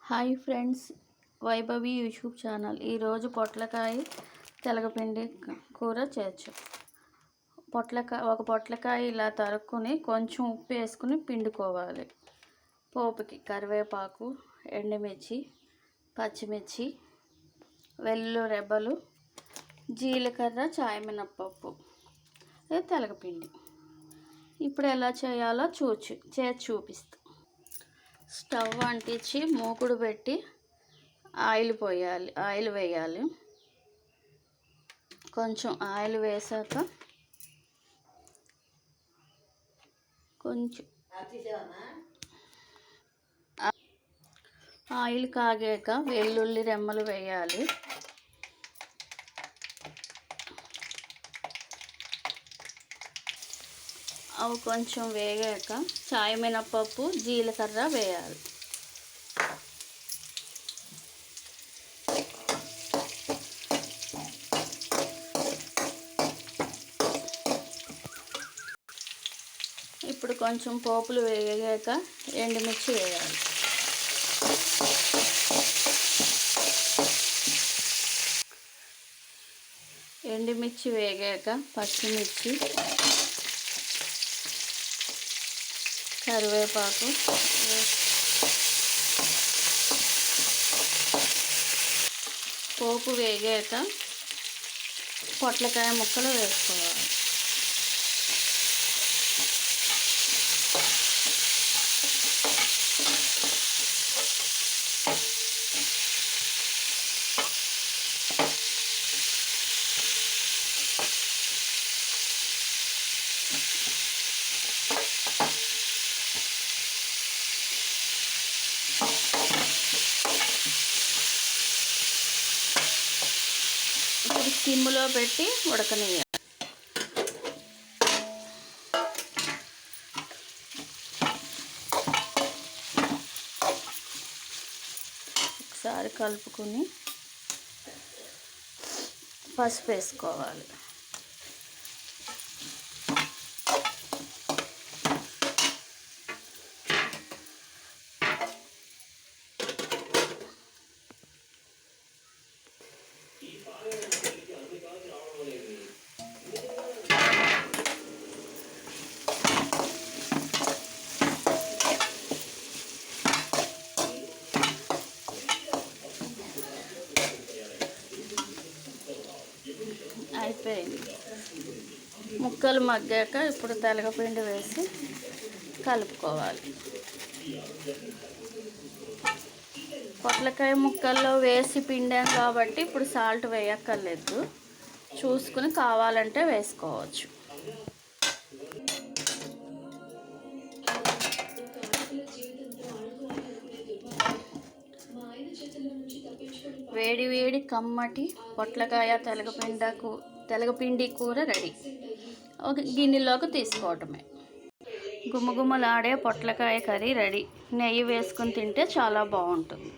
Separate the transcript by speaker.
Speaker 1: Hi friends, Vaibhavi YouTube channel. ఈరోజు పొట్లకాయ తెలగపిండి కూర చేయొచ్చు. ఒక పొట్లకాయ ఇలా తరుక్కుని కొంచెం ఉప్పు వేసుకుని పిండుకోవాలి. పోపుకి కరివేపాకు, ఎండుమిర్చి, పచ్చిమిర్చి, వెల్లుల్లి రెబ్బలు, జీలకర్ర, చాయమినపప్పు, తెలగపిండి. ఇప్పుడు ఎలా చేయాలో చేసి చూపిస్తాను. స్టవ్ అంటించి మూకుడు పెట్టి ఆయిల్ వేయాలి. కొంచెం ఆయిల్ వేసాక కొంచెం ఆయిల్ కాగాక వెల్లుల్లి రెమ్మలు వేయాలి. అవి కొంచెం వేగాక చాయమినపప్పు, జీలకర్ర వేయాలి. ఇప్పుడు కొంచెం పోపులు వేగాక ఎండుమిర్చి వేయాలి. ఎండుమిర్చి వేగాక పచ్చిమిర్చి, కరివేపాకు, పోపు వేగాక పొట్లకాయ ముక్కలు వేసుకోవాలి. ఇప్పుడు సిమ్లో పెట్టి ఉడకనియాలి. ఒకసారి కలుపుకొని పసుపు వేసుకోవాలి. అయిపోయింది. ముక్కలు మగ్గాక ఇప్పుడు తెలగపిండి వేసి కలుపుకోవాలి. పొట్లకాయ ముక్కల్లో వేసి పిండాం కాబట్టి ఇప్పుడు సాల్ట్ వేయక్కర్లేదు. చూసుకుని కావాలంటే వేసుకోవచ్చు. వేడి వేడి కమ్మటి పొట్లకాయ తెలగపిండి కూర రెడీ. ఒక గిన్నెలోకి తీసుకోవటమే. గుమగుమలాడే పొట్లకాయ కర్రీ రెడీ. నెయ్యి వేసుకుని తింటే చాలా బాగుంటుంది.